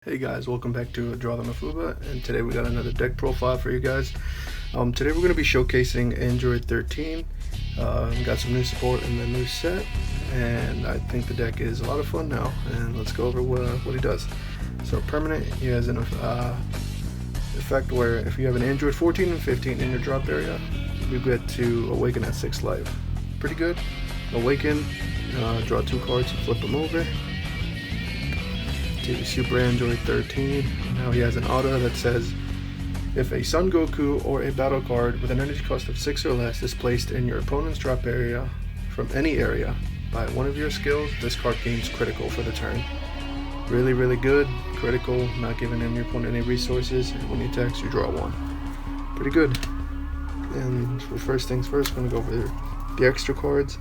Hey guys, welcome back to Draw the Mafuba, and today we got another deck profile for you guys. Today we're going to be showcasing Android 13. We got some new support in the new set, and I think the deck is a lot of fun now, and let's go over what he does. So permanent, he has an effect where if you have an Android 14 and 15 in your drop area, you get to awaken at 6 life. Pretty good. Awaken, draw 2 cards and flip them over. To Super Android 13. Now he has an auto that says, if a Son Goku or a battle card with an energy cost of 6 or less is placed in your opponent's drop area from any area by one of your skills, this card gains critical for the turn. Really good. Critical, not giving your opponent any resources, and when he attacks you draw 1. Pretty good. And for first things first, I'm going to go over the extra cards.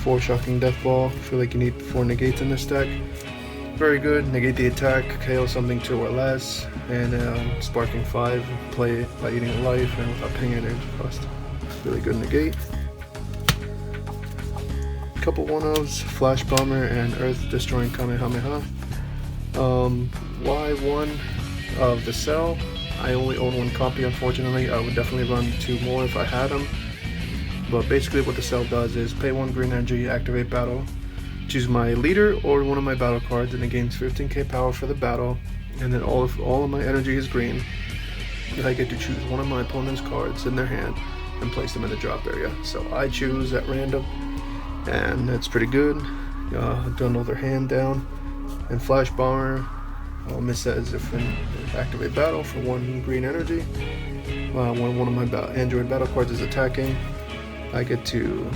4 Shocking Death Ball. I feel like you need 4 negates in this deck. Very good. Negate the attack, KO something 2 or less, and Sparking 5, play it by eating a life and without paying energy cost. Really good negate. Couple 1-ofs, Flash Bomber and Earth Destroying Kamehameha. Why 1 of the Cell? I only own 1 copy, unfortunately. I would definitely run 2 more if I had them. But basically what the Cell does is pay 1 green energy, activate battle, choose my leader or one of my battle cards, and it gains 15k power for the battle, and then all of my energy is green, and I get to choose one of my opponent's cards in their hand and place them in the drop area. So I choose at random, and that's pretty good. Bundle their hand down, and Flash Bomber, it says if activate battle for 1 green energy, when one of my Android battle cards is attacking, I get to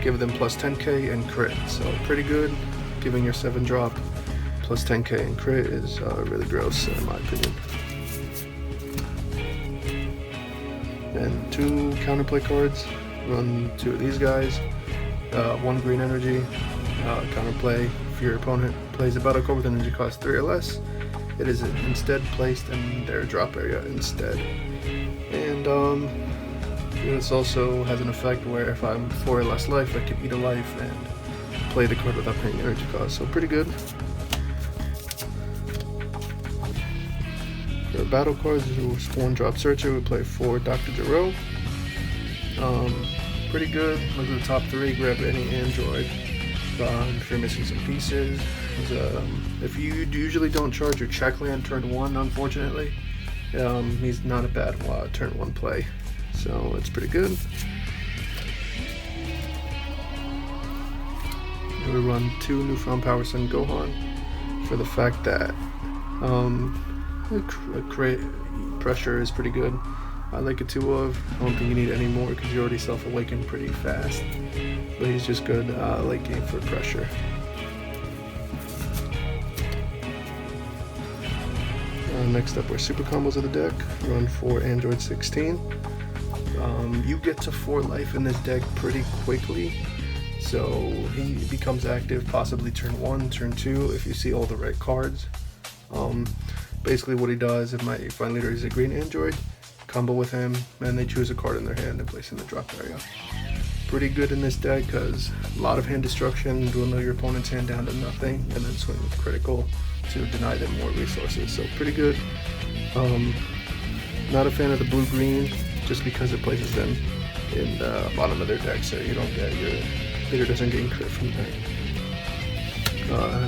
give them plus 10k and crit, so pretty good. Giving your 7 drop plus 10k and crit is really gross in my opinion. And 2 counterplay cards, run 2 of these guys, 1 green energy, counterplay if your opponent plays a battle card with energy cost 3 or less, it is instead placed in their drop area instead. And this also has an effect where if I'm 4 or less life, I can eat a life and play the card without paying energy cost, so pretty good. For battle cards, who's 1 drop searcher, we play 4 Dr. Gero. Pretty good. Look at the top 3, grab any Android if you're missing some pieces. If you usually don't charge your check land turn 1, unfortunately, he's not a bad turn 1 play. So it's pretty good. We run 2 Newfound Power Sun Gohan for the fact that pressure is pretty good. I like a 2 of. I don't think you need any more because you already self-awaken pretty fast. But he's just good late game for pressure. Next up are super combos of the deck. Run 4 Android 16. You get to 4 life in this deck pretty quickly, so he becomes active possibly turn 1, turn 2 if you see all the right cards. Basically what he does, if my leader is a green Android, combo with him and they choose a card in their hand and place in the drop area. Pretty good in this deck because a lot of hand destruction, dwindle your opponent's hand down to nothing, and then swing with critical to deny them more resources, so pretty good. Not a fan of the blue-green, just because it places them in the bottom of their deck, so you don't get your leader doesn't gain crit from that.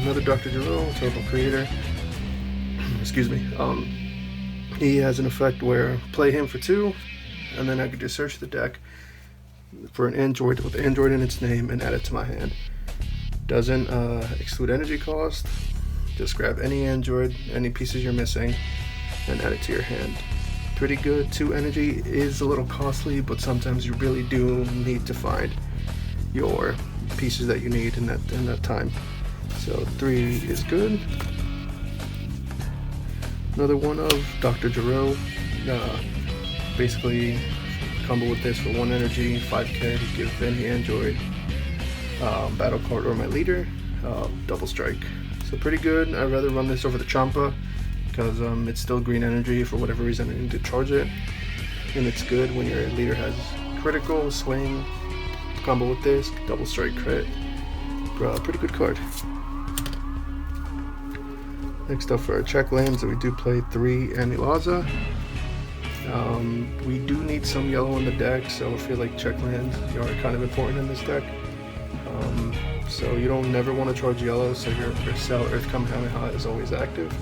Another Dr. Gero, Total Creator. Excuse me. He has an effect where play him for 2, and then I could just search the deck for an Android with Android in its name and add it to my hand. Doesn't exclude energy cost. Just grab any Android, any pieces you're missing, and add it to your hand. Pretty good. 2 energy is a little costly, but sometimes you really do need to find your pieces that you need in that time. So 3 is good. Another 1 of Dr. Gero. Basically combo with this for 1 energy, 5k to give any Android battle card or my leader double strike. So pretty good. I'd rather run this over the Champa because it's still green energy. For whatever reason I need to charge it, and it's good when your leader has critical swing, combo with this, double strike crit. Pretty good card. Next up for our check lands, we do play 3 Anilaza. We do need some yellow in the deck, so I feel like check lands are kind of important in this deck. So you don't never want to charge yellow, so your Cell Earth Kamehameha is always active.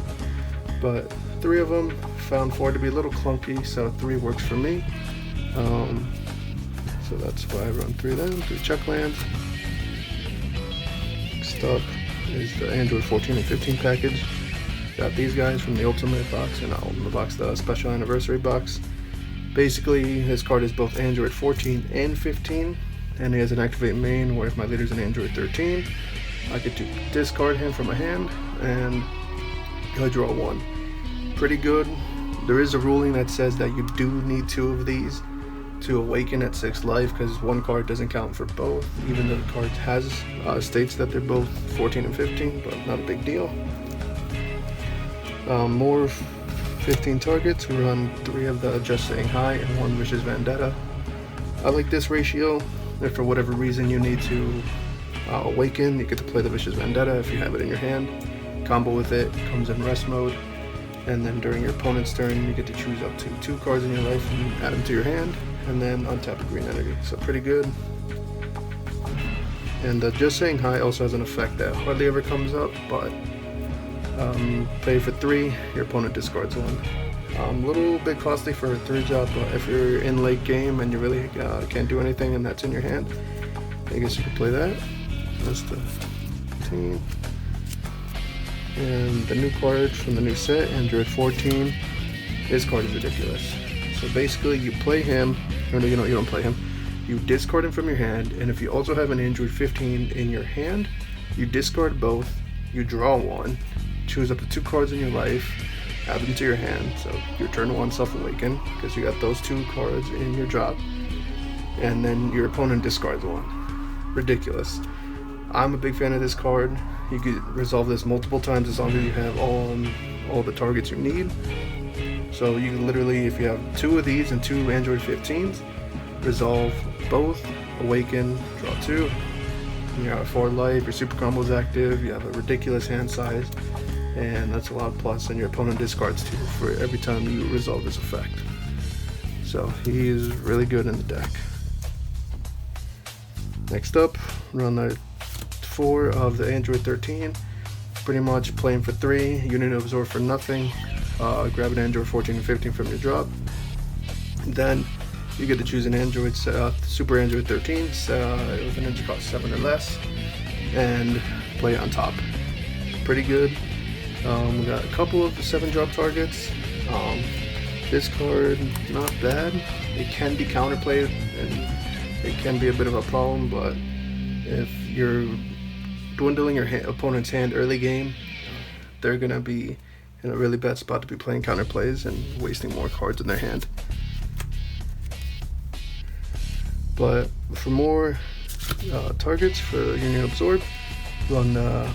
But 3 of them, found 4 to be a little clunky, so 3 works for me. So that's why I run 3 of them, 3 check lands. Next up is the Android 14 and 15 package. Got these guys from the Ultimate box, or not Ultimate box, the Special Anniversary box. Basically, his card is both Android 14 and 15, and he has an activate main where if my leader's an Android 13, I get to discard him from my hand, and I draw 1. Pretty good. There is a ruling that says that you do need 2 of these to awaken at 6 life, because 1 card doesn't count for both, even though the card has states that they're both 14 and 15, but not a big deal. More 15 targets, we run 3 of the Just Saying Hi and 1 Vicious Vendetta. I like this ratio. If for whatever reason you need to awaken, you get to play the Vicious Vendetta if you have it in your hand. Combo with it, comes in rest mode, and then during your opponent's turn you get to choose up to 2 cards in your life and add them to your hand, and then untap a green energy. So pretty good. And Just Saying Hi also has an effect that hardly ever comes up, but play for 3, your opponent discards 1. A little bit costly for a 3-drop, but if you're in late game and you really can't do anything and that's in your hand, I guess you could play that. That's the team. And the new card from the new set, Android 14, this card is ridiculous. So basically you play him, or no, you don't play him, you discard him from your hand, and if you also have an Android 15 in your hand, you discard both, you draw 1, choose up to 2 cards in your life, add them to your hand, so your turn 1 self-awaken, because you got those 2 cards in your drop, and then your opponent discards 1. Ridiculous. I'm a big fan of this card. You could resolve this multiple times as long as you have all the targets you need. So you can literally, if you have 2 of these and 2 Android 15s, resolve both, awaken, draw 2, and you're at 4 life, your super combo is active, you have a ridiculous hand size, and that's a lot plus, and your opponent discards 2 for every time you resolve this effect. So he is really good in the deck. Next up, run 4 of the Android 13. Pretty much playing for 3, unit absorb for nothing, grab an Android 14 and 15 from your drop. Then you get to choose an Android, Super Android 13 with an energy cost 7 or less, and play it on top. Pretty good. We got a couple of 7-drop targets. This card, not bad. It can be counterplayed and it can be a bit of a problem, but if you're dwindling your opponent's hand early game, they're going to be in a really bad spot to be playing counterplays and wasting more cards in their hand. But for more targets for Union Absorb, run the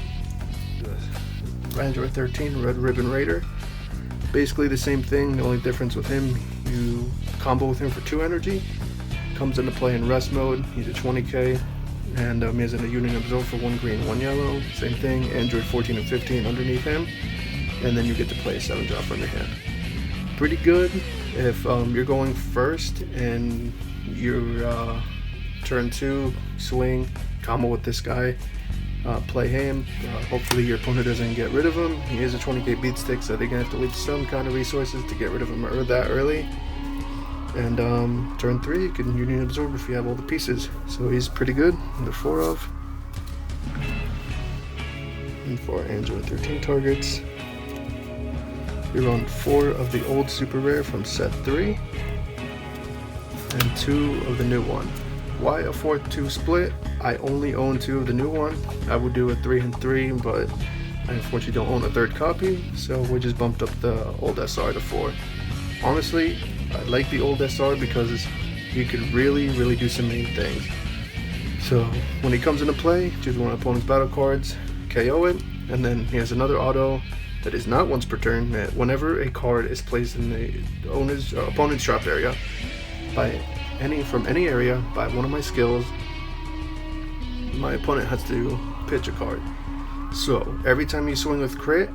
Android 13 Red Ribbon Raider. Basically the same thing, the only difference with him, you combo with him for 2 energy, comes into play in rest mode, he's a 20k, and he has a Union Absorb for 1 green, 1 yellow, same thing, Android 14 and 15 underneath him, and then you get to play a 7-drop from your hand. Pretty good if you're going first and your turn 2 swing, combo with this guy, play him. Hopefully your opponent doesn't get rid of him. He is a 20k beat stick, so they're gonna have to wait some kind of resources to get rid of him that early. And turn 3 you can Union Absorb if you have all the pieces. So he's pretty good. Number 4 of. And for Android 13 targets, you run 4 of the old super rare from set 3 and 2 of the new one. Why a 4-2 split? I only own 2 of the new one. I would do a 3 and 3, but I unfortunately don't own a 3rd copy, so we just bumped up the old SR to 4. Honestly, I like the old SR because you could really do some mean things. So when he comes into play, choose one of the opponent's battle cards, KO it, and then he has another auto that is not once per turn, that whenever a card is placed in the opponent's drop area from any area by one of my skills, my opponent has to pitch a card. So every time you swing with crit,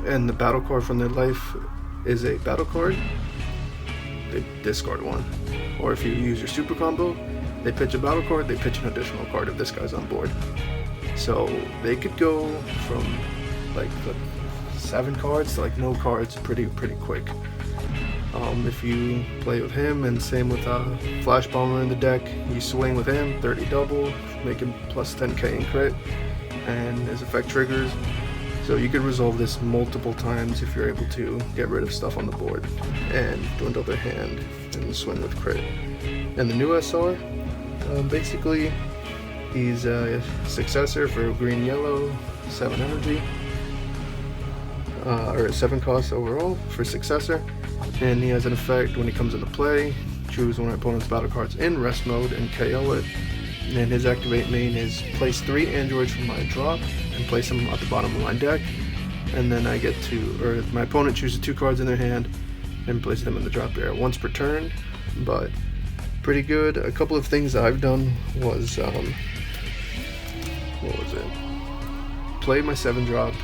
and the battle card from their life is a battle card, they discard one. Or if you use your super combo, they pitch a battle card, they pitch an additional card if this guy's on board. So they could go from like the 7 cards to like no cards pretty quick. If you play with him, and same with Flash Bomber in the deck, you swing with him, 30 double, make him plus 10k in crit, and his effect triggers. So you could resolve this multiple times if you're able to get rid of stuff on the board and dwindle their hand and swing with crit. And the new SR, basically he's a successor for green yellow, 7 energy, or 7 cost overall for successor, and he has an effect when he comes into play, choose one of my opponent's battle cards in rest mode and KO it. And his activate main is place 3 androids from my drop and place them at the bottom of my deck, and then I get to, or my opponent chooses 2 cards in their hand and places them in the drop area once per turn. But pretty good. A couple of things that I've done was what was it? Play my 7 drop,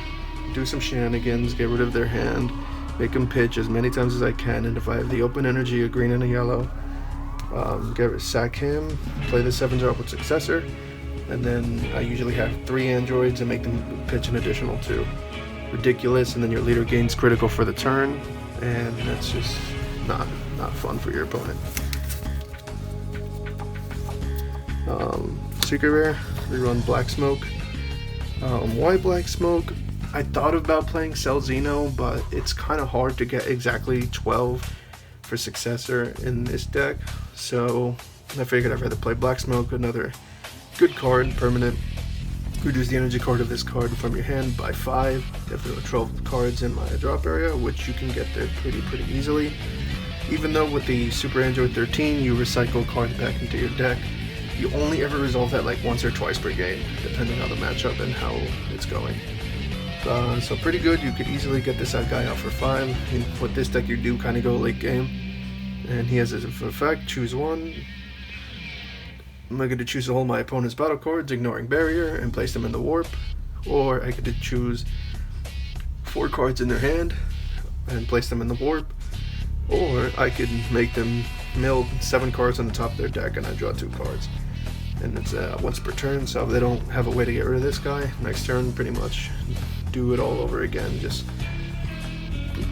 do some shenanigans, get rid of their hand, make them pitch as many times as I can, and if I have the open energy, a green and a yellow, sack him, play the 7 drop with successor, and then I usually have 3 androids and make them pitch an additional 2. Ridiculous, and then your leader gains critical for the turn, and that's just not fun for your opponent. Secret rare, we run Black Smoke. Why Black Smoke? I thought about playing Cell Xeno, but it's kind of hard to get exactly 12 for successor in this deck, so I figured I'd rather play Black Smoke, another good card, permanent. Reduce the energy card of this card from your hand by 5 if there are 12 cards in my drop area, which you can get there pretty easily. Even though with the Super Android 13 you recycle cards back into your deck, you only ever resolve that like once or twice per game, depending on the matchup and how it's going. So pretty good. You could easily get this guy out for 5. And with this deck you do kind of go late game, and he has his effect, choose 1. I'm going to choose to hold my opponent's battle cards, ignoring barrier, and place them in the warp, or I could choose 4 cards in their hand and place them in the warp, or I could make them mill 7 cards on the top of their deck and I draw 2 cards. And it's once per turn, so if they don't have a way to get rid of this guy, next turn pretty much do it all over again. Just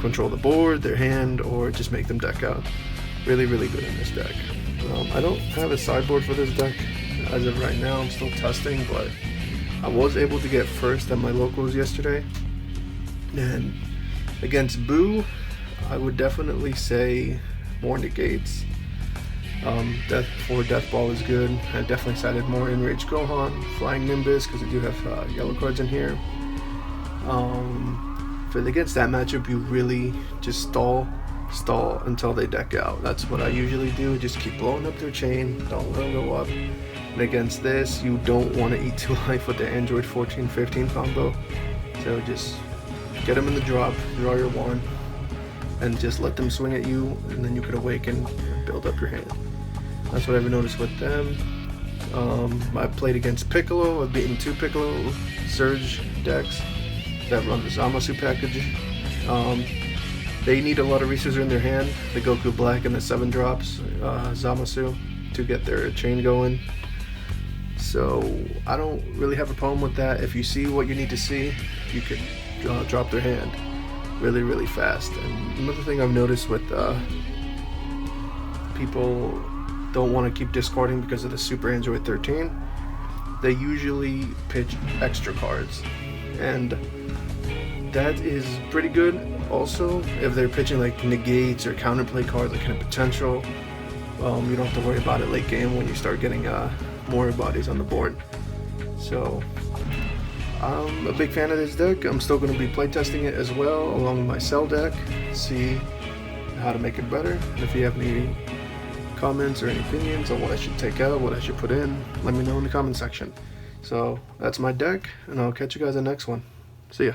control the board, their hand, or just make them deck out. Really good in this deck. I don't have a sideboard for this deck as of right now. I'm still testing, but I was able to get first at my locals yesterday. And against Boo, I would definitely say more negates. Death Ball is good. I definitely sided more Enraged Gohan, Flying Nimbus, because I do have yellow cards in here. Against that matchup, you really just stall until they deck out. That's what I usually do. Just keep blowing up their chain, don't let them go up. And against this, you don't want to eat 2 life with the Android 14-15 combo. So just get them in the drop, draw your 1, and just let them swing at you, and then you could awaken and build up your hand. That's what I've noticed with them. I played against Piccolo. I've beaten 2 Piccolo Surge decks that run the Zamasu package. They need a lot of resources in their hand, the Goku Black and the 7 drops Zamasu, to get their chain going. So I don't really have a problem with that. If you see what you need to see, you could drop their hand really fast. And another thing I've noticed with people don't want to keep discarding because of the Super Android 13, they usually pitch extra cards, and that is pretty good. Also, if they're pitching like negates or counterplay cards like kind of potential, you don't have to worry about it late game when you start getting more bodies on the board. So I'm a big fan of this deck. I'm still going to be playtesting it as well along with my Cell deck, see how to make it better. And if you have any comments or any opinions on what I should take out, what I should put in, let me know in the comment section. So that's my deck, and I'll catch you guys in the next one. See ya.